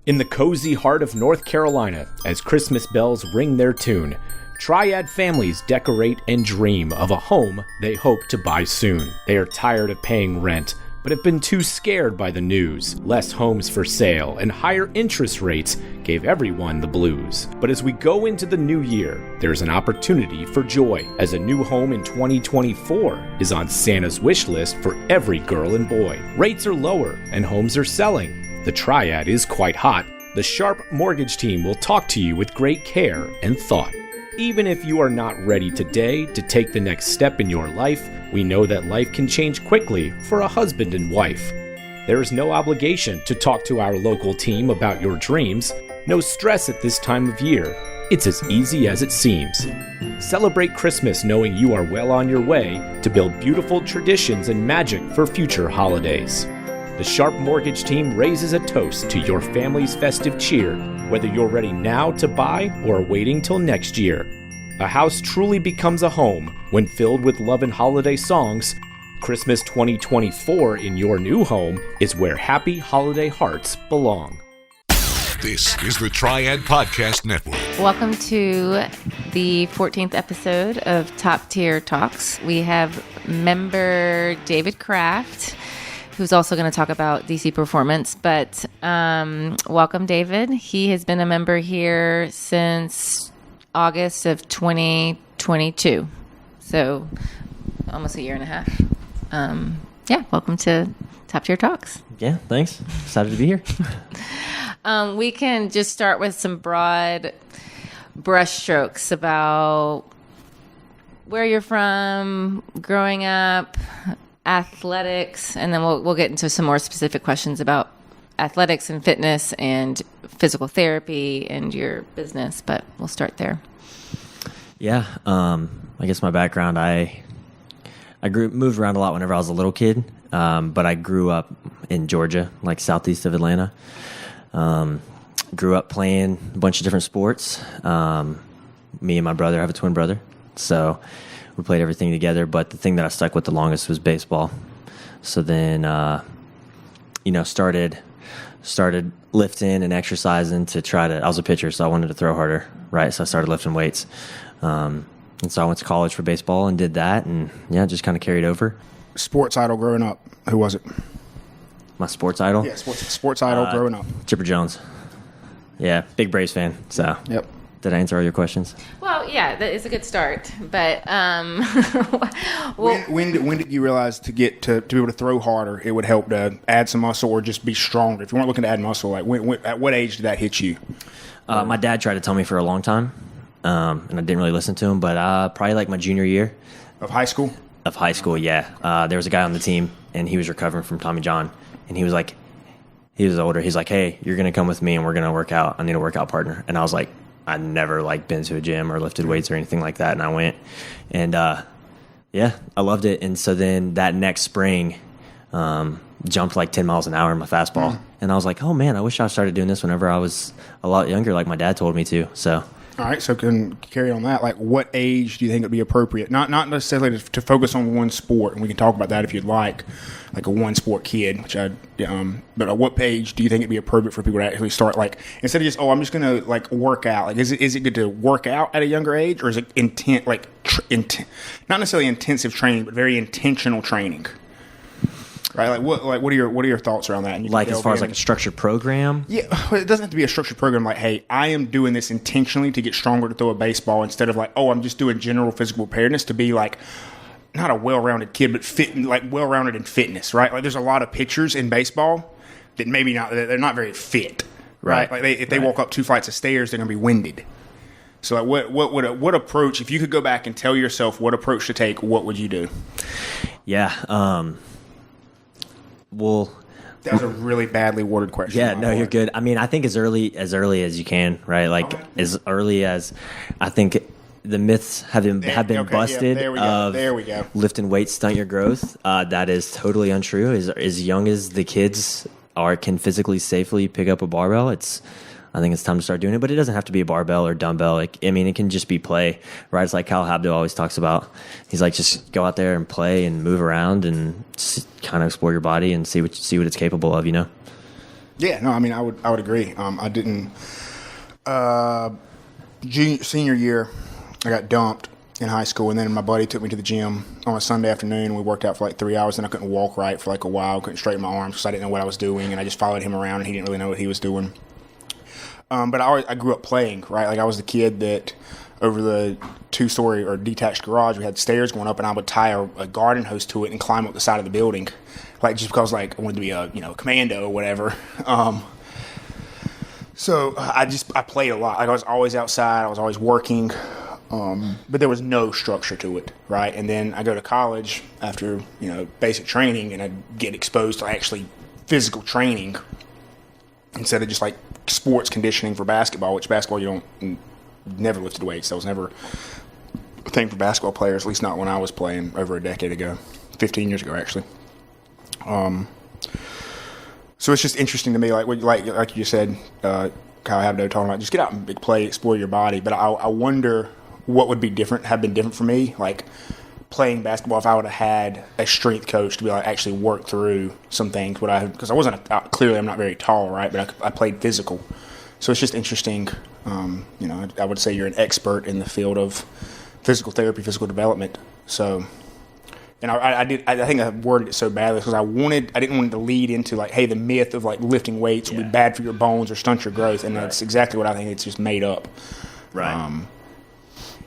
In the cozy heart of North Carolina, as Christmas bells ring their tune, Triad families decorate and dream of a home they hope to buy soon. They are tired of paying rent, but have been too scared by the news. Less homes for sale and higher interest rates gave everyone the blues. But as we go into the new year, there's an opportunity for joy, as a new home in 2024 is on Santa's wish list for every girl and boy. Rates are lower and homes are selling. The Triad is quite hot. The Sharp Mortgage team will talk to you with great care and thought. Even if you are not ready today to take the next step in your life, we know that life can change quickly for a husband and wife. There is no obligation to talk to our local team about your dreams. No stress at this time of year. It's as easy as it seems. Celebrate Christmas knowing you are well on your way to build beautiful traditions and magic for future holidays. The Sharp Mortgage team raises a toast to your family's festive cheer, whether you're ready now to buy or waiting till next year. A house truly becomes a home when filled with love and holiday songs. Christmas 2024 in your new home is where happy holiday hearts belong. This is the Triad Podcast Network. Welcome to the 14th episode of Top Tier Talks. We have member David Kraft, who's also going to talk about DC Performance. But welcome, David. He has been a member here since August of 2022. So almost a year and a half. Welcome to Top Tier Talks. Yeah, thanks. Excited to be here. We can just start with some broad brushstrokes about where you're from, growing up, athletics, and then we'll get into some more specific questions about athletics and fitness and physical therapy and your business, but we'll start there. Yeah, I guess my background, I moved around a lot whenever I was a little kid, but I grew up in Georgia, like southeast of Atlanta. Grew up playing a bunch of different sports. Me and my brother, I have a twin brother, so we played everything together, but the thing that I stuck with the longest was baseball. So then, started lifting and exercising to try to, I was a pitcher, so I wanted to throw harder, right? So I started lifting weights. And so I went to college for baseball and did that, and yeah, just kind of carried over. Sports idol growing up, who was it? My sports idol? Yeah, sports idol growing up. Chipper Jones. Yeah, big Braves fan, so. Yep. Did I answer all your questions? Well, yeah, that is a good start. But when did you realize to be able to throw harder, it would help to add some muscle or just be stronger? If you weren't looking to add muscle, like at what age did that hit you? My dad tried to tell me for a long time, and I didn't really listen to him. But probably like my junior year of high school. Of high school, yeah. There was a guy on the team, and he was recovering from Tommy John, and he was like, he was older. He's like, "Hey, you're gonna come with me, and we're gonna work out. I need a workout partner." And I was like, I'd never been to a gym or lifted weights or anything like that. And I went and, I loved it. And so then that next spring, jumped like 10 miles an hour in my fastball. And I was like, oh man, I wish I started doing this whenever I was a lot younger, like my dad told me to. So. All right. So can carry on that. Like what age do you think would be appropriate? Not necessarily to focus on one sport. And we can talk about that if you'd like a one sport kid, but at what age do you think it'd be appropriate for people to actually start, like, instead of just, I'm just going to like work out, like, is it good to work out at a younger age, or is it not necessarily intensive training, but very intentional training? Right, what are your thoughts around that? Like as far as like a structured program? Yeah, it doesn't have to be a structured program. Like, hey, I am doing this intentionally to get stronger to throw a baseball, instead of like, I'm just doing general physical preparedness to be like not a well-rounded kid, but fit, like well-rounded in fitness. Right, like there's a lot of pitchers in baseball that maybe they're not very fit. Right, like if they walk up 2 flights of stairs, they're gonna be winded. So like, what approach? If you could go back and tell yourself what approach to take, what would you do? Yeah. Well, that was a really badly worded question. Yeah, no, you're good. I mean, I think as early as you can, right? Like as early as, I think the myths have been busted. Yeah, there we go. Lifting weights stunt your growth. That is totally untrue. As young as the kids can physically safely pick up a barbell, I think it's time to start doing it, but it doesn't have to be a barbell or dumbbell. It can just be play, right? It's like Kyle Habdo always talks about. He's like, just go out there and play and move around and just kind of explore your body and see what it's capable of, Yeah, no, I mean, I would agree. I didn't. Senior year, I got dumped in high school, and then my buddy took me to the gym on a Sunday afternoon. We worked out for like 3 hours, and I couldn't walk right for like a while. Couldn't straighten my arms because I didn't know what I was doing, and I just followed him around, and he didn't really know what he was doing. But I grew up playing, right? Like I was the kid that over the 2-story or detached garage, we had stairs going up, and I would tie a garden hose to it and climb up the side of the building, like just because like I wanted to be a commando or whatever. So I played a lot. Like I was always outside. I was always working, but there was no structure to it, right? And then I go to college after basic training, and I get exposed to actually physical training instead of just like sports conditioning for basketball. Which basketball never lifted weights. That was never a thing for basketball players. At least not when I was playing over a decade ago, 15 years ago actually. So it's just interesting to me, like you said, Kyle Habdo talking about, just get out and play, explore your body. But I wonder what would have been different for me, like playing basketball, if I would have had a strength coach to be like actually work through some things. Because I wasn't clearly I'm not very tall, right? But I played physical, so it's just interesting. I would say you're an expert in the field of physical therapy, physical development. So. And I think I worded it so badly because I didn't want it to lead into like, hey, the myth of like lifting weights will be bad for your bones or stunt your growth, and that's exactly what I think. It's just made up. Right.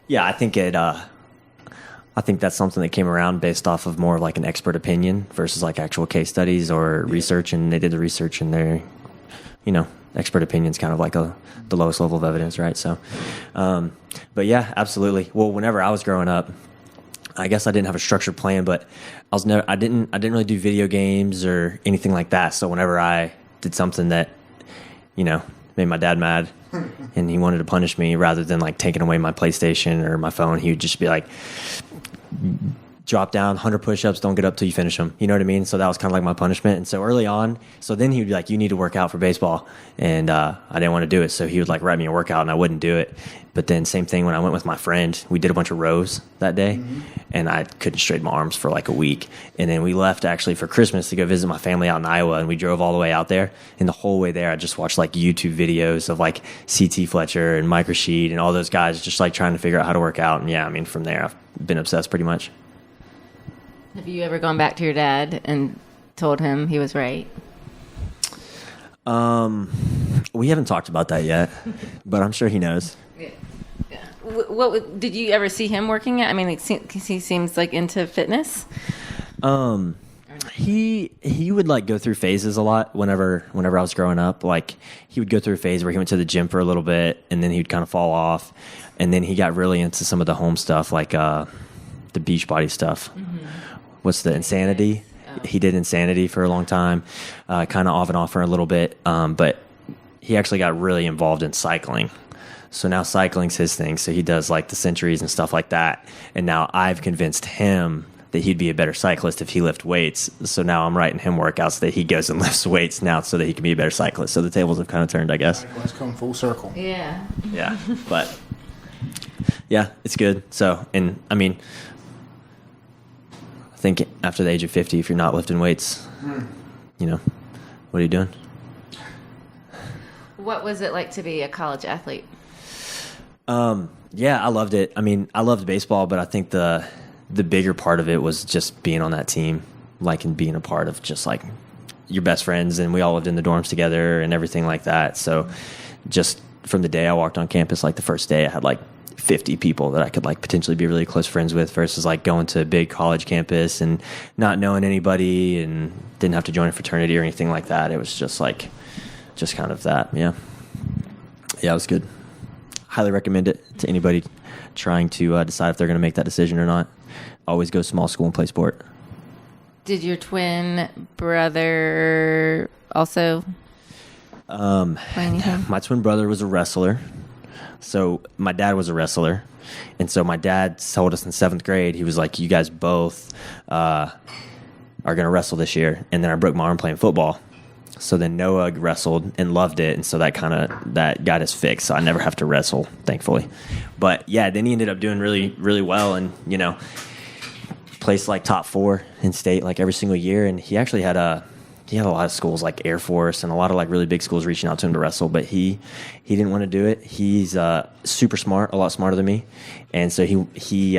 I think I think that's something that came around based off of more of like an expert opinion versus like actual case studies or research, and they did the research and their, expert opinion's kind of like the lowest level of evidence, right? So, but yeah, absolutely. Well, whenever I was growing up, I guess I didn't have a structured plan, but I didn't really do video games or anything like that. So whenever I did something that, made my dad mad and he wanted to punish me, rather than like taking away my PlayStation or my phone, he would just be like, drop down 100 push-ups, don't get up till you finish them. You know what I mean? So that was kind of like my punishment. And so early on, then he would be like, you need to work out for baseball. And I didn't want to do it. So he would like write me a workout and I wouldn't do it. But then same thing when I went with my friend, we did a bunch of rows that day, and I couldn't straighten my arms for like a week. And then we left actually for Christmas to go visit my family out in Iowa, and we drove all the way out there. And the whole way there, I just watched like YouTube videos of like CT Fletcher and Mike Rashid and all those guys just like trying to figure out how to work out. And from there, I've been obsessed pretty much. Have you ever gone back to your dad and told him he was right? We haven't talked about that yet, but I'm sure he knows. Yeah. What did you ever see him working at? I mean, he seems like into fitness. He would like go through phases a lot whenever I was growing up. Like he would go through a phase where he went to the gym for a little bit, and then he'd kind of fall off, and then he got really into some of the home stuff, like the Beachbody stuff. Mm-hmm. What's the Insanity? He did Insanity for a long time, kind of off and off for a little bit, but he actually got really involved in cycling. So now cycling's his thing. So he does like the centuries and stuff like that. And now I've convinced him that he'd be a better cyclist if he lifted weights. So now I'm writing him workouts that he goes and lifts weights now so that he can be a better cyclist. So the tables have kind of turned, I guess. Let's come full circle. Yeah. Yeah. But yeah, it's good. So, and I mean, I think after the age of 50, if you're not lifting weights, what are you doing? What was it like to be a college athlete? Yeah, I loved it. I mean, I loved baseball, but I think the bigger part of it was just being on that team, like, and being a part of just like your best friends, and we all lived in the dorms together and everything like that. So just from the day I walked on campus, like the first day, I had like 50 people that I could like potentially be really close friends with, versus like going to a big college campus and not knowing anybody and didn't have to join a fraternity or anything like that. It was just kind of that. Yeah, it was good. Highly recommend it to anybody trying to decide if they're going to make that decision or not. Always go small school and play sport. Did your twin brother also play anything? My twin brother was a wrestler. So my dad was a wrestler. And so my dad told us in 7th grade, he was like, you guys both are going to wrestle this year. And then I broke my arm playing football. So then Noah wrestled and loved it, and so that got us fixed. So I never have to wrestle, thankfully. But yeah, then he ended up doing really, really well, and placed like top 4 in state like every single year. And he actually had he had a lot of schools like Air Force and a lot of like really big schools reaching out to him to wrestle, but he didn't want to do it. He's super smart, a lot smarter than me, and so he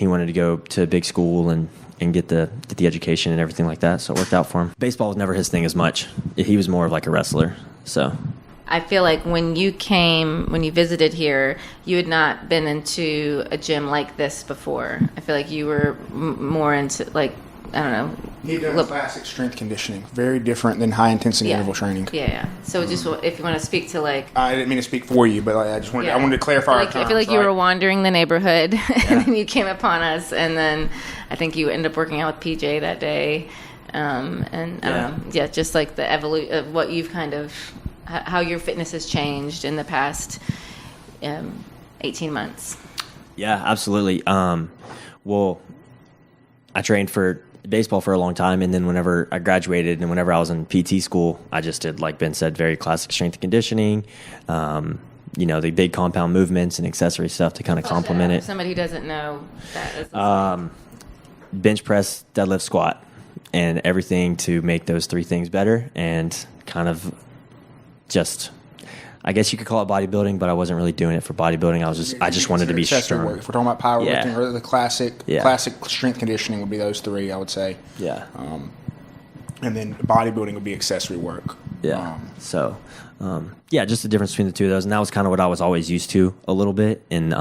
wanted to go to a big school and get the education and everything like that. So it worked out for him. Baseball was never his thing as much. He was more of like a wrestler. So I feel like when you visited here, you had not been into a gym like this before. I feel like you were more into, like, I don't know. He does classic strength conditioning. Very different than high intensity interval training. Yeah. So just if you want to speak to, like, I didn't mean to speak for you, but I just wanted I wanted to clarify our terms. I feel like you were wandering the neighborhood and then you came upon us, and then I think you ended up working out with PJ that day. And I don't know. Just like the evolution of what you've kind of, how your fitness has changed in the past 18 months. Yeah, absolutely. Well, I trained for baseball for a long time, and then whenever I graduated and whenever I was in PT school, I just did, like Ben said, very classic strength and conditioning, the big compound movements and accessory stuff to kind of complement it. Somebody who doesn't know that. Bench press, deadlift, squat, and everything to make those three things better, and kind of just, I guess you could call it bodybuilding, but I wasn't really doing it for bodybuilding. I just wanted to be strong. If we're talking about powerlifting or the classic strength conditioning would be those three, I would say. Yeah. And then bodybuilding would be accessory work. Yeah. Just the difference between the two of those, and that was kind of what I was always used to a little bit. And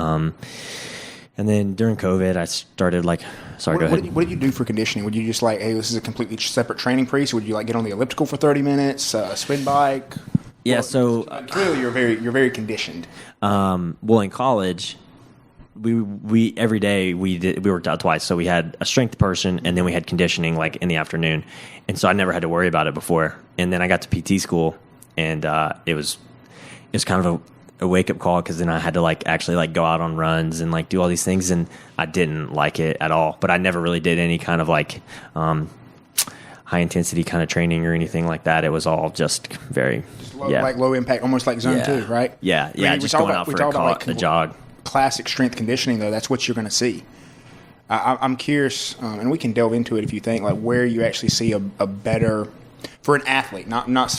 then during COVID, I started go ahead. What did you do for conditioning? Would you just like, hey, this is a completely separate training piece? Would you like get on the elliptical for 30 minutes, spin bike? Yeah, well, so clearly you're very conditioned. Well, in college, we every day we worked out twice. So we had a strength person, and then we had conditioning like in the afternoon, and so I never had to worry about it before. And then I got to PT school, and it was kind of a wake up call, because then I had to actually go out on runs and do all these things, and I didn't like it at all. But I never really did any kind of high intensity kind of training or anything like that. It was all just very low impact, almost like zone 2, right? Yeah, just going out for a jog. Classic strength conditioning, though, that's what you're going to see. I'm curious, and we can delve into it if you think, where you actually see a better, for an athlete, not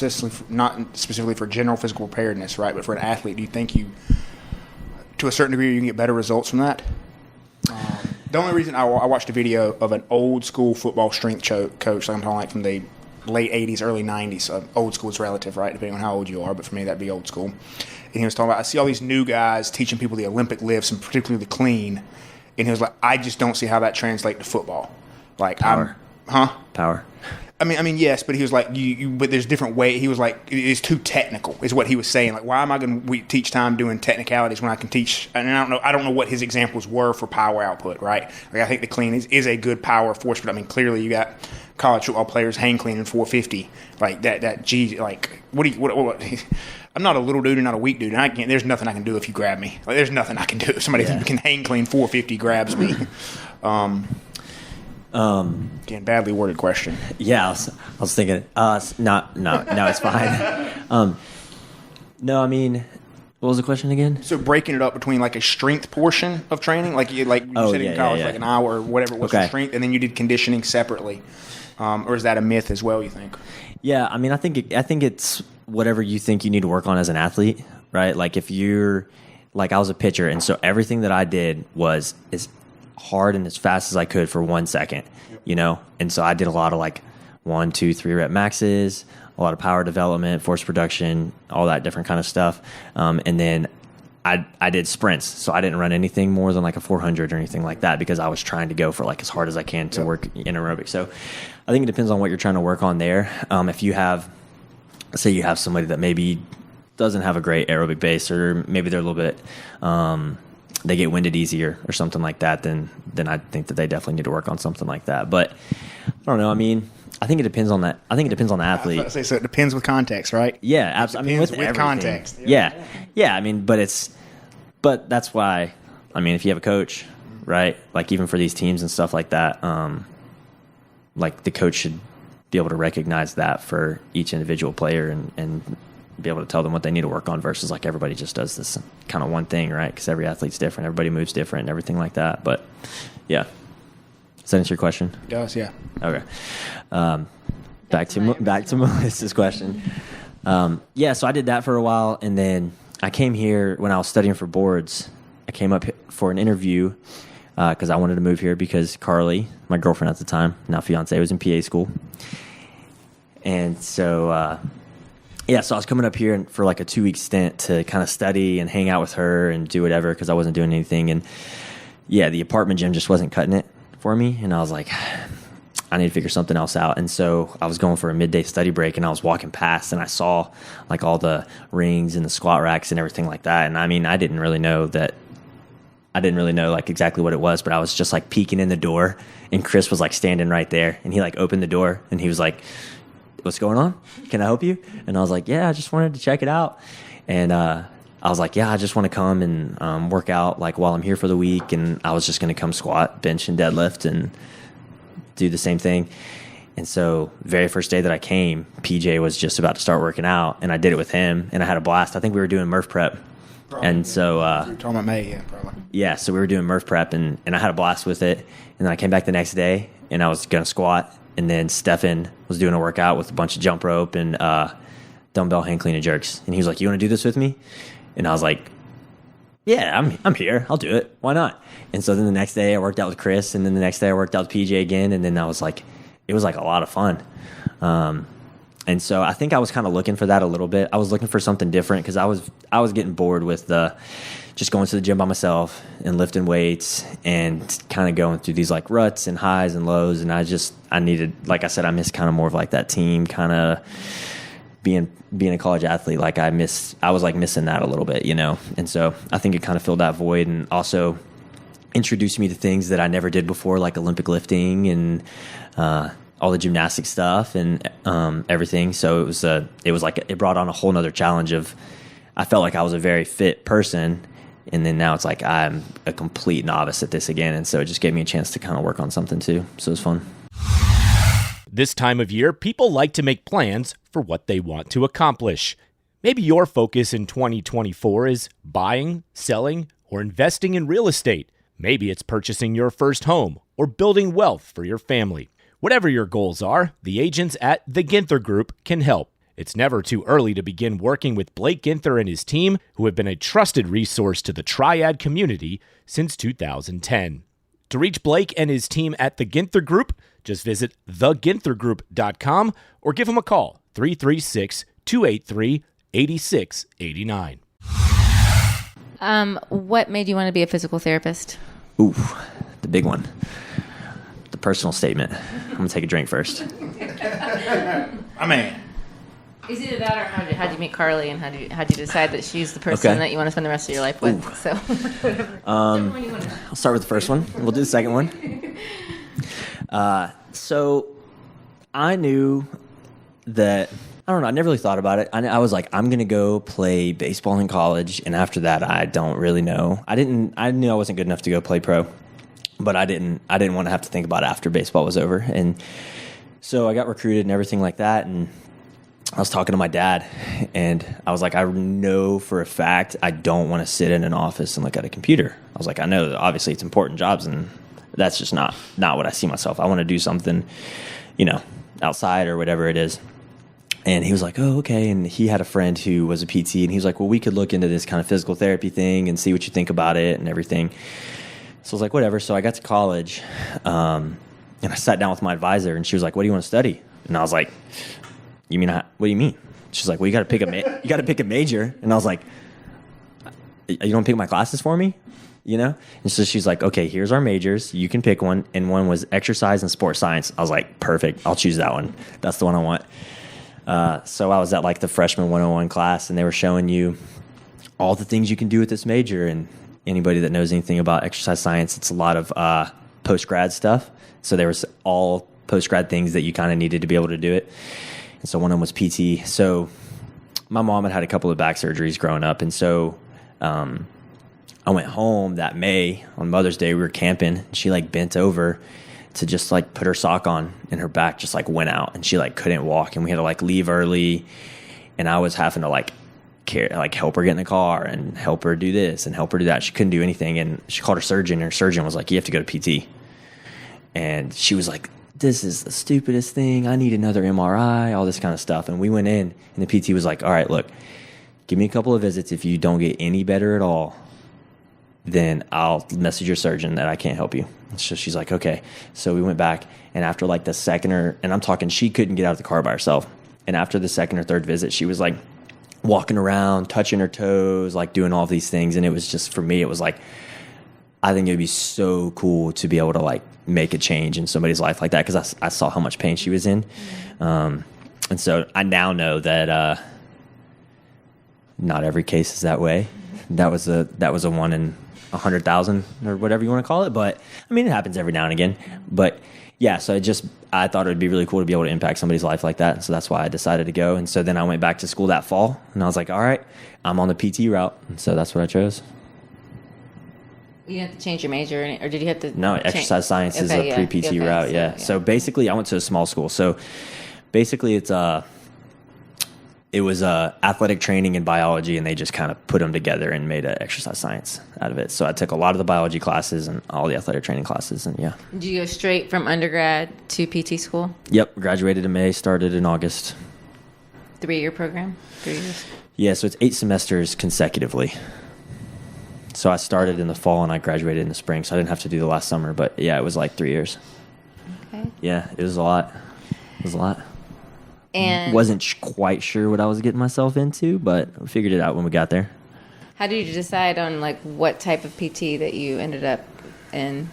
specifically for general physical preparedness, right? But for an athlete, do you think to a certain degree, you can get better results from that? The only reason I watched a video of an old school football strength coach, I'm talking from the late 80s, early 90s. Old school is relative, right, depending on how old you are, but for me, that'd be old school. And he was talking about, I see all these new guys teaching people the Olympic lifts, and particularly the clean. And he was like, I just don't see how that translates to football. Power. Power. I mean, yes, but he was like, but there's different way. He was like, it's too technical, is what he was saying. Why am I going to teach time doing technicalities when I can teach? And I don't know what his examples were for power output, right? I think the clean is a good power force, but clearly you got college football players hang cleaning 450, what? I'm not a little dude and not a weak dude, and there's nothing I can do if you grab me. There's nothing I can do if somebody can hang clean 450 grabs me. Again, badly worded question. Yeah, I was thinking. No, it's fine. No, I mean, what was the question again? So breaking it up between a strength portion of training, you said in college, an hour or whatever was strength, and then you did conditioning separately, or is that a myth as well? You think? Yeah, I mean, I think it's whatever you think you need to work on as an athlete, right? If you're I was a pitcher, and so everything that I did was as hard and as fast as I could for 1 second, and so I did a lot of 1, 2, 3 rep maxes, a lot of power development, force production, all that different kind of stuff, and then I did sprints, so I didn't run anything more than a 400 or anything like that, because I was trying to go for as hard as I can to work in aerobics. So I think it depends on what you're trying to work on there. If you have, let's say you have somebody that maybe doesn't have a great aerobic base, or maybe they're a little bit they get winded easier or something like that, then I think that they definitely need to work on something like that. But I don't know. I mean, I think it depends on that. I think it depends on the athlete. I was about to say, so it depends with context, right? Yeah, absolutely. With context. Yeah. I mean, but that's why. I mean, if you have a coach, right? Even for these teams and stuff like that, the coach should be able to recognize that for each individual player and be able to tell them what they need to work on, versus everybody just does this kind of one thing, right? Because every athlete's different, everybody moves different, and everything like that. But yeah. Does that answer your question? It does, yeah. Okay. Back to Melissa's question. So I did that for a while, and then I came here when I was studying for boards. I came up for an interview because I wanted to move here because Carly, my girlfriend at the time, now fiance, was in PA school. And so, so I was coming up here for like a 2-week stint to kind of study and hang out with her and do whatever because I wasn't doing anything. And the apartment gym just wasn't cutting it for me. And I was like, I need to figure something else out. And so I was going for a midday study break, and I was walking past, and I saw like all the rings and the squat racks and everything like that. And I mean, I didn't really know like exactly what it was, but I was just like peeking in the door, and Chris was like standing right there, and he like opened the door, and he was like, "What's going on? Can I help you?" And I was like, "Yeah, I just wanted to check it out." And I was like, "Yeah, I just want to come and work out like while I'm here for the week." And I was just going to come squat, bench, and deadlift and do the same thing. And so very first day that I came, PJ was just about to start working out, and I did it with him, and I had a blast. I think we were doing Murph prep. Probably. And so you're talking about May, yeah, probably. Yeah, so we were doing Murph prep, and I had a blast with it. And then I came back the next day, and I was going to squat, and then Stefan was doing a workout with a bunch of jump rope and dumbbell hang clean and jerks. And he was like, "You want to do this with me?" And I was like, "Yeah, I'm here. I'll do it. Why not?" And so then the next day I worked out with Chris, and then the next day I worked out with PJ again, and then it was like a lot of fun. And so I think I was kind of looking for that a little bit. I was looking for something different because I was getting bored with just going to the gym by myself and lifting weights and kind of going through these like ruts and highs and lows. And I needed, like I said, I missed kind of more of like that team kind of being a college athlete. Like I was like missing that a little bit, you know? And so I think it kind of filled that void and also introduced me to things that I never did before, like Olympic lifting and, all the gymnastic stuff and everything. So it was like it brought on a whole nother challenge of, I felt like I was a very fit person, and then now it's like I'm a complete novice at this again. And so it just gave me a chance to kind of work on something too. So it was fun. This time of year, people like to make plans for what they want to accomplish. Maybe your focus in 2024 is buying, selling, or investing in real estate. Maybe it's purchasing your first home or building wealth for your family. Whatever your goals are, the agents at the Ginther Group can help. It's never too early to begin working with Blake Ginther and his team, who have been a trusted resource to the Triad community since 2010. To reach Blake and his team at the Ginther Group, just visit theginthergroup.com or give them a call, 336-283-8689. What made you want to be a physical therapist? Ooh, the big one. The personal statement. I'm going to take a drink first. I mean, is it that, or how'd you meet Carly, and how'd you decide that she's the person that you want to spend the rest of your life with? Ooh. So, I'll start with the first one. We'll do the second one. So I knew that, I don't know, I never really thought about it. I was like, I'm going to go play baseball in college, and after that, I don't really know. I knew I wasn't good enough to go play pro, but I didn't want to have to think about it after baseball was over. And so I got recruited and everything like that, and I was talking to my dad, and I was like, I know for a fact I don't want to sit in an office and look at a computer. I was like, I know that obviously it's important jobs, and that's just not what I see myself. I want to do something, outside or whatever it is. And he was like, oh, okay. And he had a friend who was a PT, and he was like, well, we could look into this kind of physical therapy thing and see what you think about it and everything. So I was like, whatever. So I got to college, and I sat down with my advisor, and she was like, what do you want to study? And I was like, what do you mean? She's like, well, you got to pick a major. And I was like, you don't pick my classes for me? And so she's like, okay, here's our majors. You can pick one. And one was exercise and sports science. I was like, perfect. I'll choose that one. That's the one I want. So I was at like the freshman 101 class, and they were showing you all the things you can do with this major. And anybody that knows anything about exercise science, it's a lot of post-grad stuff. So there was all post-grad things that you kind of needed to be able to do it. And so one of them was PT. So my mom had a couple of back surgeries growing up. And so I went home that May on Mother's Day. We were camping, and she like bent over to just like put her sock on, and her back just like went out, and she like couldn't walk, and we had to like leave early, and I was having to like help her get in the car and help her do this and help her do that. She couldn't do anything, and she called her surgeon, and her surgeon was like, you have to go to PT. And she was like, this is the stupidest thing. I need another MRI, all this kind of stuff. And we went in, and the PT was like, all right, look, give me a couple of visits. If you don't get any better at all, then I'll message your surgeon that I can't help you. So she's like, okay. So we went back, and after like the second and I'm talking, she couldn't get out of the car by herself. And after the second or third visit, she was like walking around, touching her toes, like doing all these things. And it was just, for me, it was like, I think it'd be so cool to be able to like make a change in somebody's life like that, because I saw how much pain she was in. And so I now know that not every case is that way. That was a 1 in 100,000 or whatever you want to call it. But I mean, it happens every now and again. But yeah, so I thought it would be really cool to be able to impact somebody's life like that. So that's why I decided to go. And so then I went back to school that fall, and I was like, all right, I'm on the PT route. And so that's what I chose. You didn't have to change your major, or did you have to? No, exercise science is a pre-PT route. Yeah. So basically, I went to a small school. So basically, it was athletic training and biology, and they just kind of put them together and made an exercise science out of it. So I took a lot of the biology classes and all the athletic training classes, and yeah. Did you go straight from undergrad to PT school? Yep, graduated in May, started in August. 3-year program? 3 years? Yeah, so it's 8 semesters consecutively. So I started in the fall and I graduated in the spring, so I didn't have to do the last summer. But yeah, it was like 3 years. Okay. Yeah, it was a lot. It was a lot. And wasn't quite sure what I was getting myself into, but we figured it out when we got there. how did you decide on like what type of PT that you ended up in?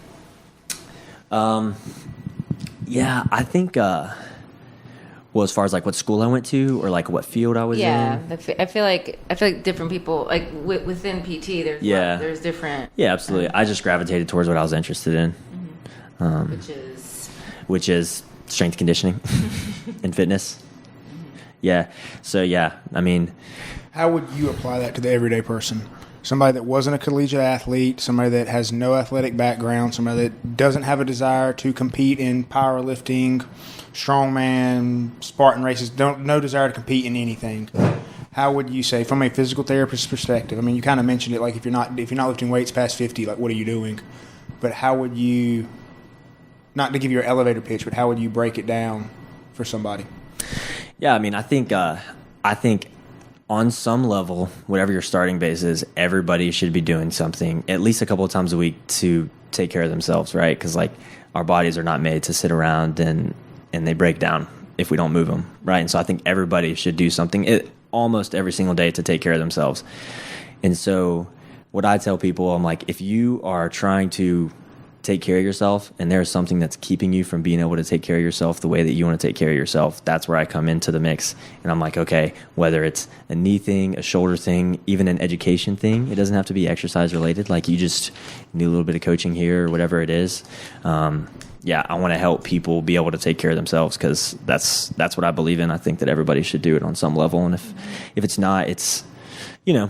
Yeah, I think. Well, as far as like what school I went to or like what field I was in. I feel like different people like within PT. There's different. Yeah, absolutely. I just gravitated towards what I was interested in, which is strength conditioning and fitness. Yeah. So yeah, I mean, how would you apply that to the everyday person? Somebody that wasn't a collegiate athlete, somebody that has no athletic background, somebody that doesn't have a desire to compete in powerlifting, strongman, Spartan races, no desire to compete in anything. How would you say, from a physical therapist perspective? I mean, you kind of mentioned it, like if you're not lifting weights past 50, like what are you doing? But how would you, not to give you an elevator pitch, but how would you break it down for somebody? Yeah, I mean, I think on some level, whatever your starting base is, everybody should be doing something at least a couple of times a week to take care of themselves, right? Because like our bodies are not made to sit around and they break down if we don't move them, right? And so I think everybody should do something almost every single day to take care of themselves. And so what I tell people, I'm like, if you are trying to take care of yourself and there's something that's keeping you from being able to take care of yourself the way that you want to take care of yourself, that's where I come into the mix. And I'm like, okay, whether it's a knee thing, a shoulder thing, even an education thing, it doesn't have to be exercise related. Like you just need a little bit of coaching here or whatever it is. Yeah, I want to help people be able to take care of themselves because that's what I believe in. I think that everybody should do it on some level. And if it's not, it's, you're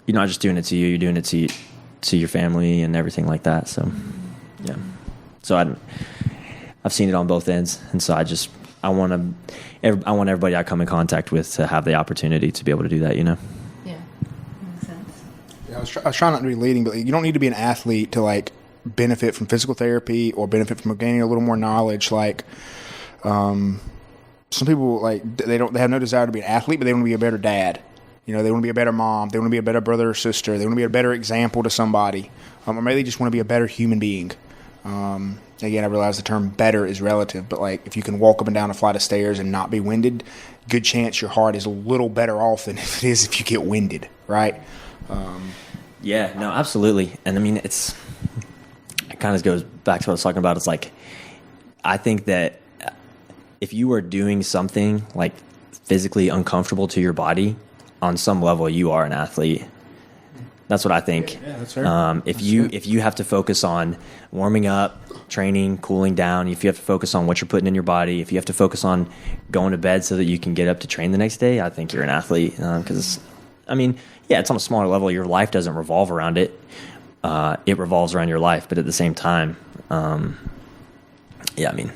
not just doing it to you, you're doing it to your family and everything like that. So, yeah. So I've seen it on both ends. And so I want everybody I come in contact with to have the opportunity to be able to do that, Yeah, makes sense. Yeah, I was trying not to be leading, but you don't need to be an athlete to like benefit from physical therapy or benefit from gaining a little more knowledge. Like, some people like they have no desire to be an athlete, but they want to be a better dad. They want to be a better mom. They want to be a better brother or sister. They want to be a better example to somebody, or maybe they just want to be a better human being. Again, I realize the term "better" is relative, but like if you can walk up and down a flight of stairs and not be winded, good chance your heart is a little better off than if it is if you get winded, right? Yeah, no, absolutely. And I mean, it kind of goes back to what I was talking about. It's like, I think that if you are doing something like physically uncomfortable to your body, on some level, you are an athlete. That's what I think. Yeah, that's fair. If you have to focus on warming up, training, cooling down, if you have to focus on what you're putting in your body, if you have to focus on going to bed so that you can get up to train the next day, I think you're an athlete. Because, I mean, yeah, it's on a smaller level. Your life doesn't revolve around it. It revolves around your life, but at the same time, yeah, I mean,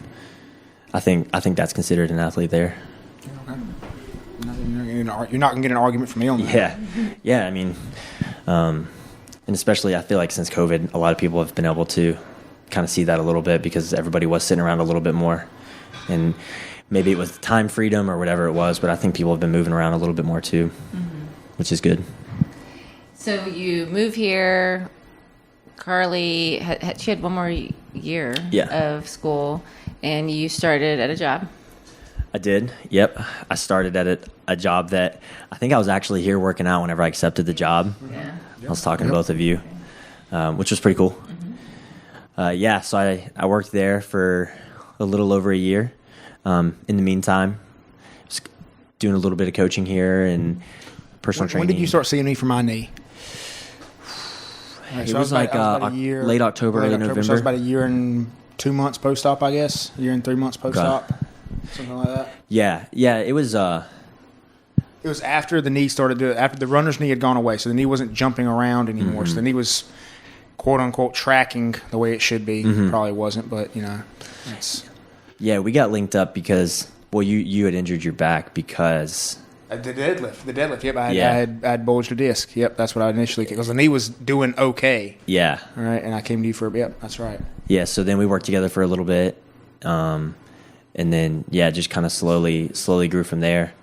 I think that's considered an athlete there. Okay. You're not going to get an argument from me on that. Yeah. I mean, and especially I feel like since COVID, a lot of people have been able to kind of see that a little bit because everybody was sitting around a little bit more. And maybe it was time freedom or whatever it was, but I think people have been moving around a little bit more too, which is good. So you move here. Carly, she had one more year of school, and you started at a job. I did. Yep. I started at a job that I think I was actually here working out whenever I accepted the job. Yeah. I was talking to both of you, which was pretty cool. So I worked there for a little over a year. In the meantime, just doing a little bit of coaching here and personal training. When did you start seeing me for my knee? It was like late October, early November. So it was about a year and 2 months post-op, I guess. A year and 3 months post-op. Something like that. Yeah. It was... It was after the knee started after the runner's knee had gone away, so the knee wasn't jumping around anymore. So the knee was, quote unquote, tracking the way it should be. Probably wasn't, but it's. Yeah, we got linked up because you had injured your back because the deadlift. Yep, I had bulged a disc. Yep, that's what I initially because the knee was doing okay. Yeah. All right, and I came to you for yep, that's right. Yeah, so then we worked together for a little bit, and then just kind of slowly grew from there.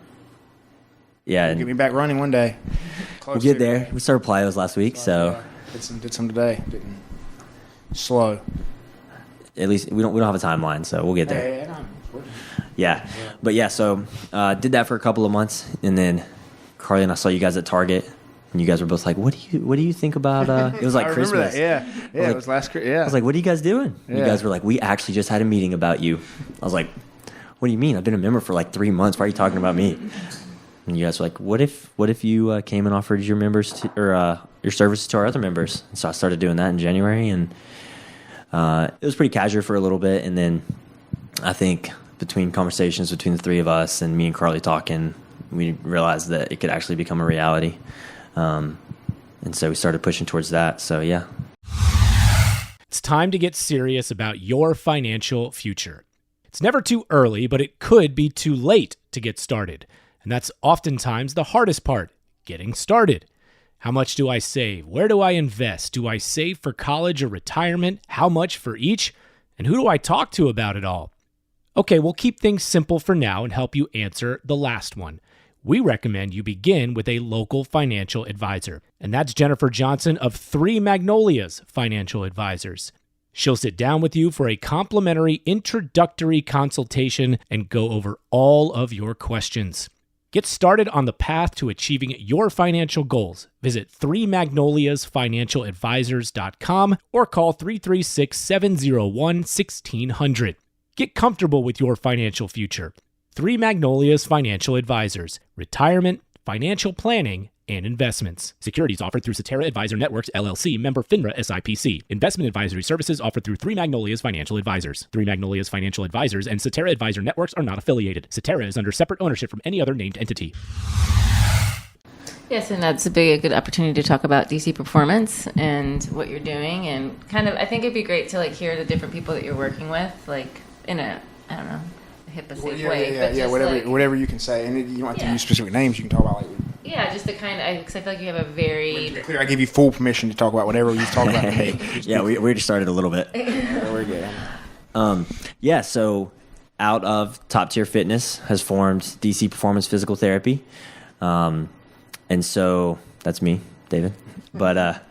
Yeah, get me back running one day. We'll get there. We started plyos last week, so did some today. Slow. At least we don't have a timeline, so we'll get there. So did that for a couple of months, and then Carly and I saw you guys at Target, and you guys were both like, "What do you think about?" It was like Christmas. That. Yeah, it was last Christmas. Yeah, I was like, "What are you guys doing?" Yeah. You guys were like, "We actually just had a meeting about you." I was like, "What do you mean? I've been a member for like 3 months. Why are you talking about me?" And you guys were like, "What if you came and offered your members your services to our other members?" And so I started doing that in January, and it was pretty casual for a little bit, and then I think between conversations between the three of us and me and Carly talking, we realized that it could actually become a reality, and so we started pushing towards that. So yeah, it's time to get serious about your financial future. It's never too early, but it could be too late to get started. And that's oftentimes the hardest part, getting started. How much do I save? Where do I invest? Do I save for college or retirement? How much for each? And who do I talk to about it all? Okay, we'll keep things simple for now and help you answer the last one. We recommend you begin with a local financial advisor. And that's Jennifer Johnson of Three Magnolias Financial Advisors. She'll sit down with you for a complimentary introductory consultation and go over all of your questions. Get started on the path to achieving your financial goals. Visit 3magnoliasfinancialadvisors.com or call 336-701-1600. Get comfortable with your financial future. 3 Magnolias Financial Advisors. Retirement, financial planning, and investments. Securities offered through Cetera Advisor Networks, LLC, member FINRA SIPC. Investment advisory services offered through 3 Magnolias Financial Advisors. 3 Magnolias Financial Advisors and Cetera Advisor Networks are not affiliated. Cetera is under separate ownership from any other named entity. Yes, and that's a good opportunity to talk about DC Performance and what you're doing, and kind of, I think it'd be great to hear the different people that you're working with, in a, I don't know, HIPAA safe way. Whatever you can say, and you don't have to use specific names. You can talk about just the kind of, because I feel like you have a very... To be clear, I give you full permission to talk about whatever you talk about to me. We just started a little bit. We're good. So out of Top Tier Fitness has formed DC Performance Physical Therapy. And so that's me, David. But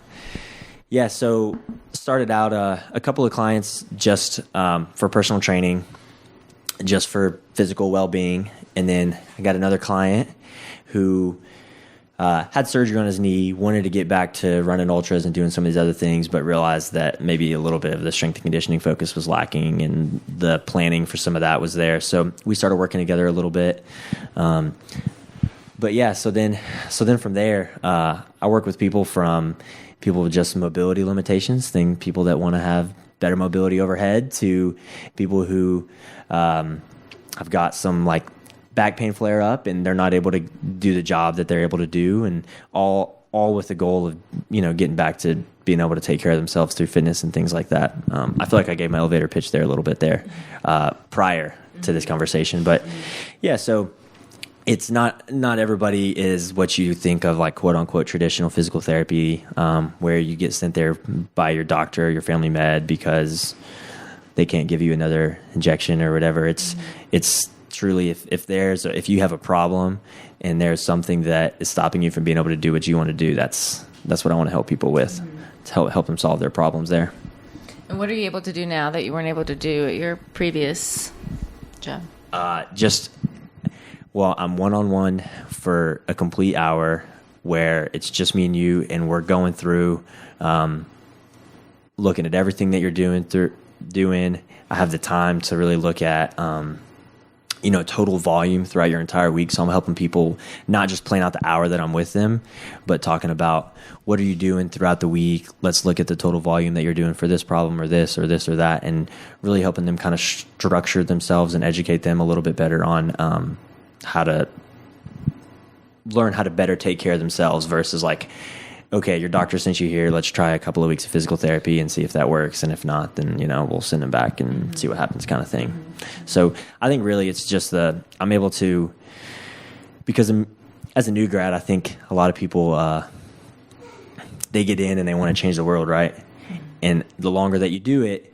so started out a couple of clients just for personal training, just for physical well-being. And then I got another client who had surgery on his knee, wanted to get back to running ultras and doing some of these other things, but realized that maybe a little bit of the strength and conditioning focus was lacking, and the planning for some of that was there. So we started working together a little bit. So then from there, I work with people with just mobility limitations, people that want to have better mobility overhead, to people who have got some back pain flare up and they're not able to do the job that they're able to do, and all with the goal of getting back to being able to take care of themselves through fitness and things like that. I feel like I gave my elevator pitch there a little bit there prior to this conversation, but so it's not everybody is what you think of, like, quote unquote traditional physical therapy, where you get sent there by your doctor or your family med because they can't give you another injection or whatever. It's truly, if you have a problem and there's something that is stopping you from being able to do what you want to do, that's what I want to help people with, to help them solve their problems there. And what are you able to do now that you weren't able to do at your previous job? I'm one-on-one for a complete hour where it's just me and you, and we're going through, looking at everything that you're doing. I have the time to really look at, total volume throughout your entire week. So I'm helping people not just plan out the hour that I'm with them, but talking about what are you doing throughout the week? Let's look at the total volume that you're doing for this problem or this or this or that, and really helping them kind of structure themselves and educate them a little bit better on how to learn how to better take care of themselves versus like, okay, your doctor sent you here. Let's try a couple of weeks of physical therapy and see if that works. And if not, then, we'll send them back and see what happens kind of thing. So I think really it's just I'm able to, because as a new grad, I think a lot of people, they get in and they want to change the world, right? And the longer that you do it,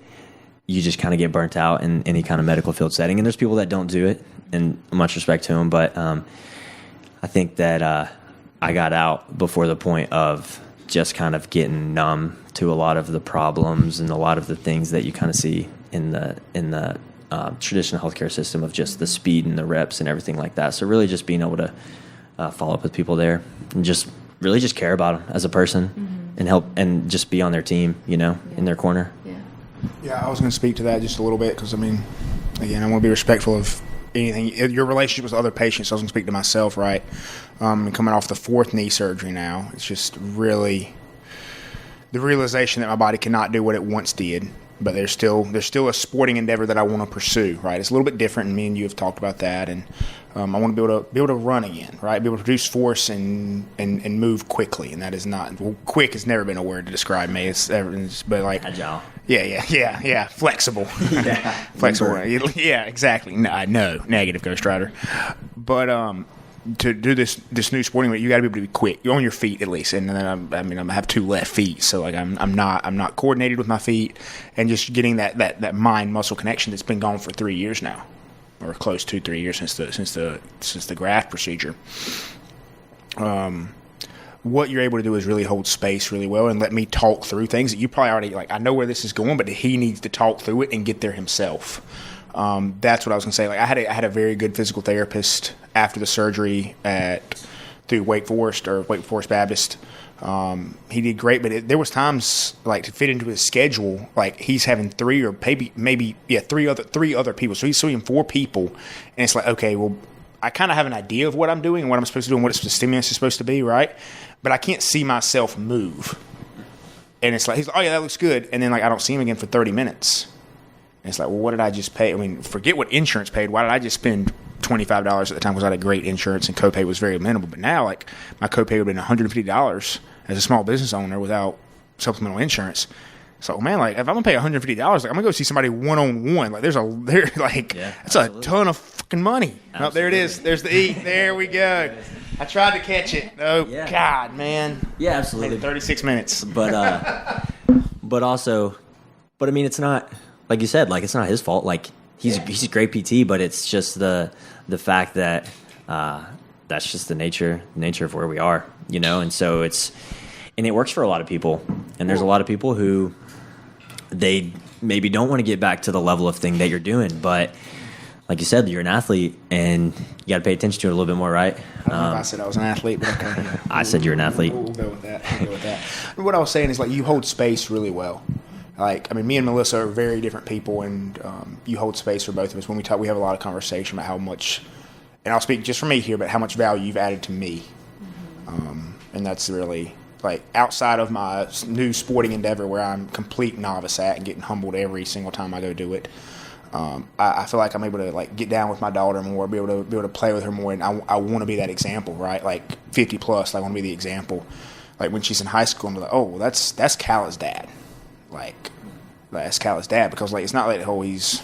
you just kind of get burnt out in any kind of medical field setting. And there's people that don't do it, and much respect to them. But I think that I got out before the point of just kind of getting numb to a lot of the problems and a lot of the things that you kind of see in the traditional healthcare system of just the speed and the reps and everything like that. So really just being able to follow up with people there and just really just care about them as a person and help and just be on their team, in their corner. Yeah, I was going to speak to that just a little bit because, again, I want to be respectful of anything. Your relationship with other patients, I was going to speak to myself, right? And coming off the 4th knee surgery now, it's just really the realization that my body cannot do what it once did, but there's still a sporting endeavor that I want to pursue, right? It's a little bit different, and me and you have talked about that, and I want to be able to run again, right? Be able to produce force and move quickly, and that is not quick has never been a word to describe me. But like agile. Yeah. Flexible. Flexible. Yeah, exactly. No, negative, Ghost Rider. But to do this new sporting, you got to be able to be quick. You're on your feet at least, and then I have 2 left feet, so like I'm not coordinated with my feet, and just getting that mind muscle connection that's been gone for 3 years now, or close to 3 years since the graft procedure. What you're able to do is really hold space really well and let me talk through things that you probably already like. I know where this is going, but he needs to talk through it and get there himself. That's what I was going to say. Like I had a very good physical therapist after the surgery through Wake Forest Baptist. He did great, but there was times like to fit into his schedule, like he's having 3 or maybe 3 other people. So he's seeing 4 people, and it's like, okay, well, I kind of have an idea of what I'm doing and what I'm supposed to do and what the stimulus is supposed to be, right? But I can't see myself move. And it's like, he's like, oh yeah, that looks good. And then like I don't see him again for 30 minutes. And it's like, well, what did I just pay? I mean, forget what insurance paid. Why did I just spend $25 at the time? Because I had a great insurance and copay was very minimal. But now, like, my copay would have been $150 as a small business owner without supplemental insurance. So, man, like, if I'm going to pay $150, like, I'm going to go see somebody one-on-one. Like, that's a ton of fucking money. Oh, there it is. There's the E. There we go. I tried to catch it. Oh, yeah. God, man. Yeah, absolutely. 36 minutes. But I mean, it's not, like you said, like, it's not his fault. Like, he's a great PT, but it's just the fact that that's just the nature of where we are, and so and it works for a lot of people. And there's a lot of people who they maybe don't want to get back to the level of thing that you're doing, but like you said, you're an athlete and you got to pay attention to it a little bit more, right? I don't know if I said I was an athlete, but okay. I said you're an athlete. We'll go with that. What I was saying is, like, you hold space really well. Like, I mean, me and Melissa are very different people, and you hold space for both of us. When we talk, we have a lot of conversation about how much, and I'll speak just for me here, but how much value you've added to me. And that's really, like, outside of my new sporting endeavor where I'm complete novice at and getting humbled every single time I go do it. I feel like I'm able to, like, get down with my daughter more, be able to play with her more, and I want to be that example, right? Like 50 plus, I want to be the example. Like when she's in high school, I'm like, oh, well, that's Call's dad. Like that's Call's dad, because like it's not like he's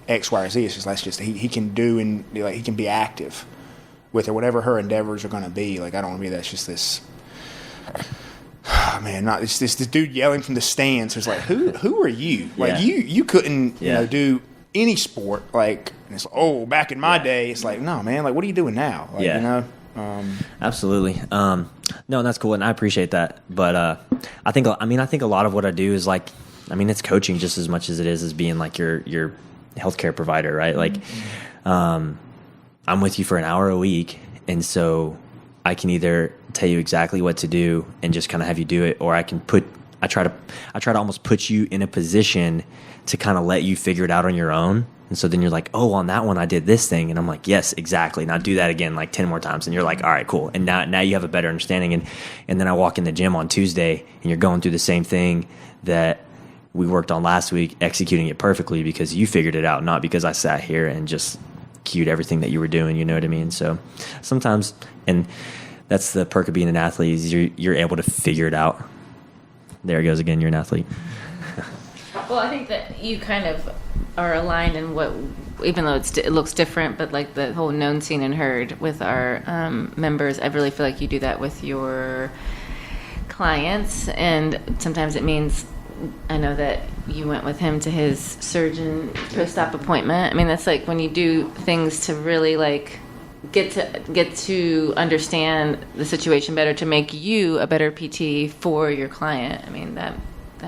X, Y, or Z. It's just he can do and like he can be active. with her, whatever her endeavors are going to be. Like, I don't want to be that's just this. Man, not this dude yelling from the stands. It's like, who are you? Like, you couldn't do any sport. Like, and it's like, oh, back in my day, it's like, no, man. Like, what are you doing now? Like, you know. Absolutely. No, that's cool, and I appreciate that. But I think a lot of what I do is like, it's coaching just as much as it is as being like your healthcare provider, right? Like, I'm with you for an hour a week, and so I can either tell you exactly what to do and just kind of have you do it, or I try to almost put you in a position to kind of let you figure it out on your own. And so then you're like, oh, on that one I did this thing, and I'm like, yes, exactly. Now do that again like 10 more times, and you're like, all right, cool. And now you have a better understanding. And then I walk in the gym on Tuesday, and you're going through the same thing that we worked on last week, executing it perfectly because you figured it out, not because I sat here and just cued everything that you were doing. You know what I mean? So sometimes, and that's the perk of being an athlete, is you're able to figure it out. There it goes again. You're an athlete. Well, I think that you kind of are aligned in what, even though it looks different, but like the whole known, seen, and heard with our members, I really feel like you do that with your clients. And sometimes it means, I know that you went with him to his surgeon post-op appointment. I mean, that's like when you do things to really like get to understand the situation better, to make you a better PT for your client. I mean, that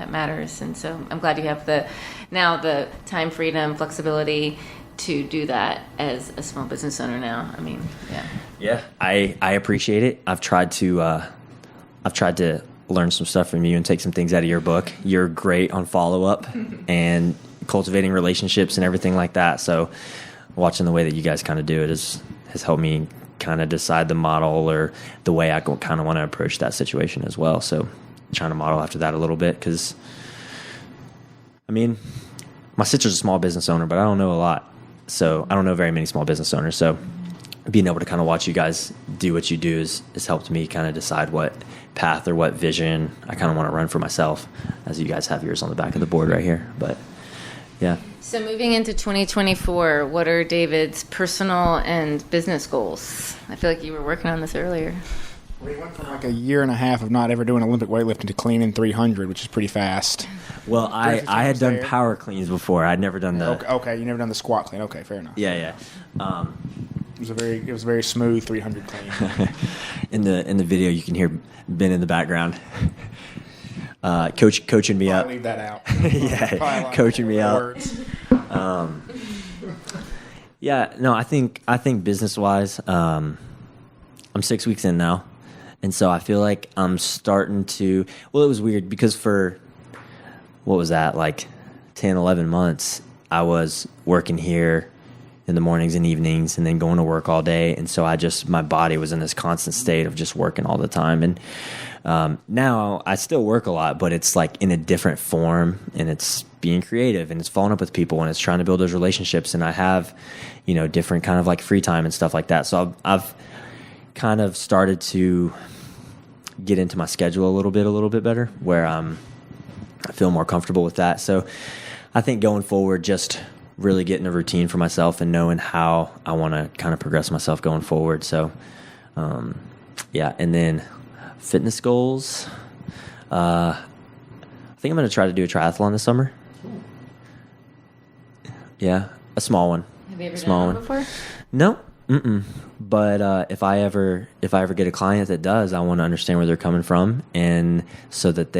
matters. And so I'm glad you have the time freedom, flexibility to do that as a small business owner now. I mean, yeah. I appreciate it. I've tried to learn some stuff from you and take some things out of your book. You're great on follow-up and cultivating relationships and everything like that. So watching the way that you guys kind of do it has helped me kind of decide the model or the way I kind of want to approach that situation as well. So trying to model after that a little bit, because my sister's a small business owner, but I don't know a lot. So I don't know very many small business owners. So being able to kind of watch you guys do what you do has helped me kind of decide what path or what vision I kind of want to run for myself, as you guys have yours on the back of the board right here. But yeah. So moving into 2024, what are David's personal and business goals? I feel like you were working on this earlier. We went from like a year and a half of not ever doing Olympic weightlifting to clean in 300, which is pretty fast. Well, I had done power cleans before. I'd never done the... Okay, you never done the squat clean. Okay, fair enough. Yeah. It was a very smooth 300 clean. In the video, you can hear Ben in the background, coaching me up. Leave that out. Yeah, coaching me out. Yeah, no, I think business wise, I'm 6 weeks in now, and so I feel like I'm starting to. Well, it was weird because for what was that, like 10, 11 months, I was working here in the mornings and evenings and then going to work all day. And so my body was in this constant state of just working all the time. And now I still work a lot, but it's like in a different form, and it's being creative, and it's following up with people, and it's trying to build those relationships. And I have, different kind of like free time and stuff like that. So I've kind of started to get into my schedule a little bit better, where I feel more comfortable with that. So I think going forward, just really getting a routine for myself and knowing how I want to kind of progress myself going forward. So, yeah. And then fitness goals. I think I'm going to try to do a triathlon this summer. Yeah. A small one. Have you ever done one before? No. But if I ever get a client that does, I want to understand where they're coming from, and so that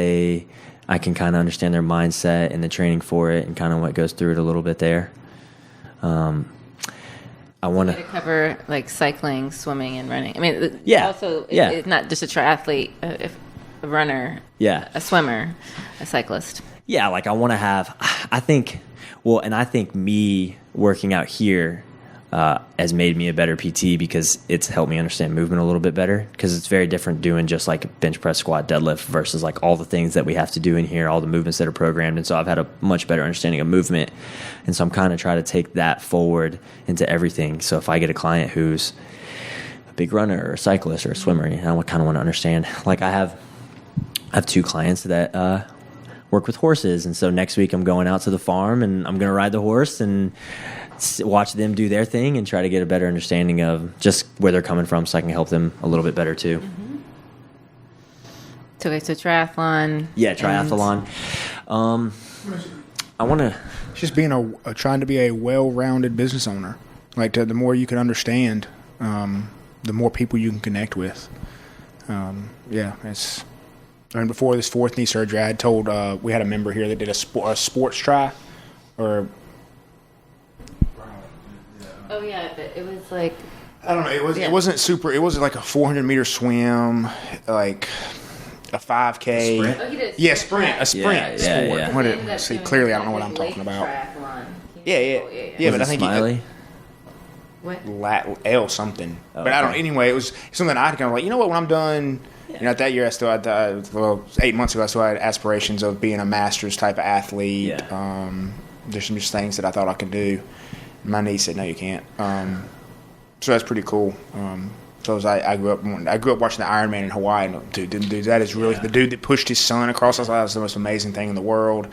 I can kind of understand their mindset and the training for it and kind of what goes through it a little bit there. I want to cover like cycling, swimming, and running. I mean, also, yeah. It's not just a triathlete, a runner, a swimmer, a cyclist. Yeah, like I want to have, I think me working out here has made me a better PT, because it's helped me understand movement a little bit better, because it's very different doing just like bench press, squat, deadlift versus like all the things that we have to do in here, all the movements that are programmed. And so I've had a much better understanding of movement, and so I'm kind of trying to take that forward into everything. So if I get a client who's a big runner or a cyclist or a swimmer, I kind of want to understand. Like I have 2 clients that work with horses, and so next week I'm going out to the farm and I'm going to ride the horse, and watch them do their thing and try to get a better understanding of just where they're coming from, so I can help them a little bit better too. So triathlon. Yeah, triathlon. I want to. Just being trying to be a well-rounded business owner. Like the more you can understand, the more people you can connect with. It's. And before this fourth knee surgery, I had told we had a member here that did a sports try, or. Oh yeah, but it was like. I don't know. It wasn't super. It wasn't like a 400-meter swim, like a 5K. Sprint? Oh, he did Yeah, sprint. A sprint sport. Yeah. What He ended up see, doing clearly I like don't know what I'm lake talking about. triathlon. Yeah. Was But it I think Smiley? What? L something. Oh, But I don't. okay. Anyway, it was something I'd kind of like. You know what? When I'm done, that year I still had 8 months ago. I still had aspirations of being a masters type of athlete. Yeah. There's some just things that I thought I could do. My niece said, "No, you can't." So that's pretty cool. So I grew up watching the Ironman in Hawaii. And dude, that is really the dude that pushed his son across. I thought that was the most amazing thing in the world.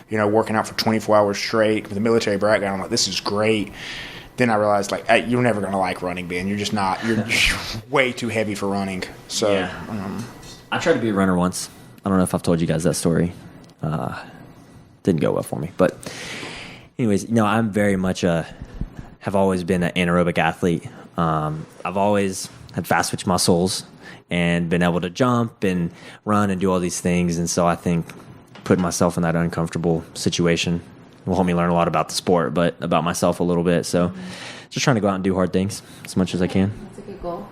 Working out for 24 hours straight with a military background. I'm like, this is great. Then I realized, like, hey, you're never going to like running, Ben. You're just not. You're way too heavy for running. So, I tried to be a runner once. I don't know if I've told you guys that story. Didn't go well for me. But anyways, I'm very much have always been an anaerobic athlete. I've always had fast twitch muscles and been able to jump and run and do all these things. And so I think putting myself in that uncomfortable situation will help me learn a lot about the sport, but about myself a little bit. So just trying to go out and do hard things as much as I can. That's a good goal.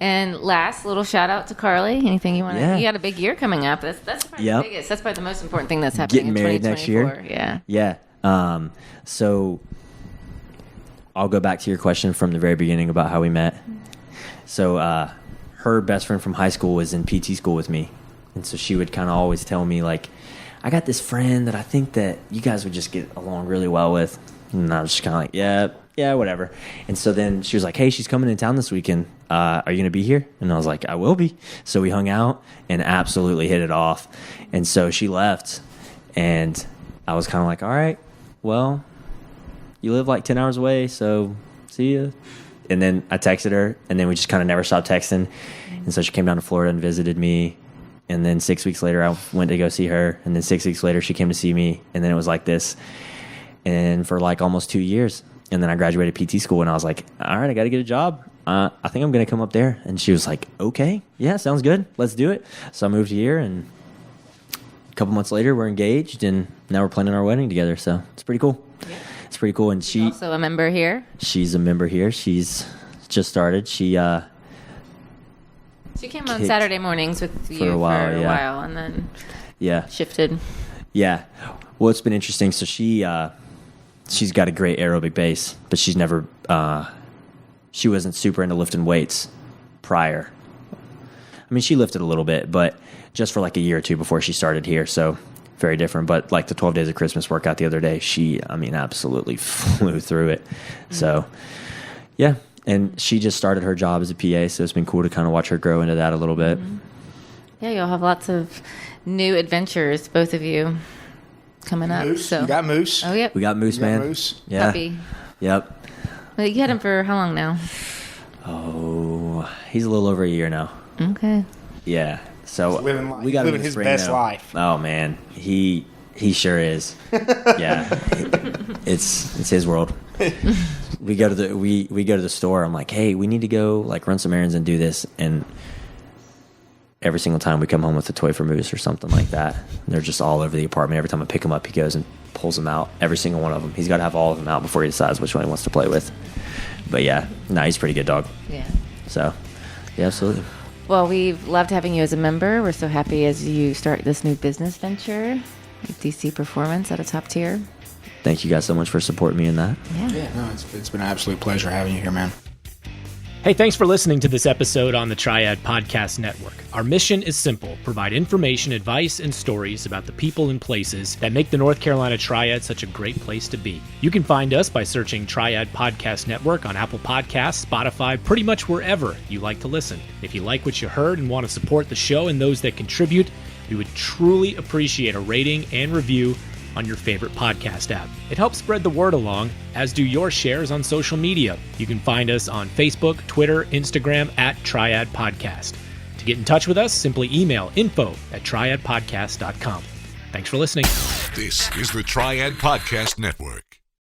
And last, little shout out to Carly. Anything you want to? Yeah. You got a big year coming up. That's probably Yep. the biggest. That's probably the most important thing that's happening. Getting married in next year. 2024. Yeah. So I'll go back to your question from the very beginning about how we met. So her best friend from high school was in PT school with me. And so she would kind of always tell me, like, I got this friend that I think that you guys would just get along really well with. And I was just kind of like, yeah, whatever. And so then she was like, hey, she's coming in town this weekend. Are you going to be here? And I was like, I will be. So we hung out and absolutely hit it off. And so she left. And I was kind of like, all right, well, you live like 10 hours away, so see ya. And then I texted her, and then we just kind of never stopped texting. And so she came down to Florida and visited me. And then 6 weeks later, I went to go see her. And then 6 weeks later, she came to see me. And then it was like this. And for like almost 2 years. And then I graduated PT school, and I was like, all right, I got to get a job. I think I'm going to come up there. And she was like, okay, yeah, sounds good. Let's do it. So I moved here, and a couple months later, we're engaged, and now we're planning our wedding together. So it's pretty cool. Yeah. It's pretty cool. And Also a member here. she's a member here. She's just started. She She came on kicked Saturday mornings with you for a while, and then yeah. shifted. Yeah. Well, it's been interesting. So she's got a great aerobic base, but she's never she wasn't super into lifting weights prior. I mean, she lifted a little bit, but just for like a year or two before she started here. So very different. But like the 12 Days of Christmas workout the other day, she absolutely flew through it. So yeah. And she just started her job as a PA, so it's been cool to kind of watch her grow into that a little bit. Yeah, you'll have lots of new adventures, both of you, coming up. Moose. So. You got Moose. Oh, yep. We got Moose, You got man. Moose. Yeah. Puppy. Yep. Well, you had him for how long now? Oh, he's a little over a year now. Okay. Yeah. So He's living life. we got He's him living in the his spring, best though. life. Oh man, he sure is. Yeah, it's his world. We go to the store. I'm like, hey, we need to go like run some errands and do this. And every single time we come home with a toy for Moose or something like that, they're just all over the apartment. Every time I pick him up, he goes and pulls them out. Every single one of them. He's got to have all of them out before he decides which one he wants to play with. But yeah, he's a pretty good dog. Yeah. So yeah, absolutely. Well, we've loved having you as a member. We're so happy as you start this new business venture, DC Performance at a top tier. Thank you guys so much for supporting me in that. Yeah, no, it's been an absolute pleasure having you here, man. Hey, thanks for listening to this episode on the Triad Podcast Network. Our mission is simple: provide information, advice, and stories about the people and places that make the North Carolina Triad such a great place to be. You can find us by searching Triad Podcast Network on Apple Podcasts, Spotify, pretty much wherever you like to listen. If you like what you heard and want to support the show and those that contribute, we would truly appreciate a rating and review on your favorite podcast app. It helps spread the word along, as do your shares on social media. You can find us on Facebook, Twitter, Instagram @Triad Podcast. To get in touch with us, simply email info@triadpodcast.com. Thanks for listening. This is the Triad Podcast Network.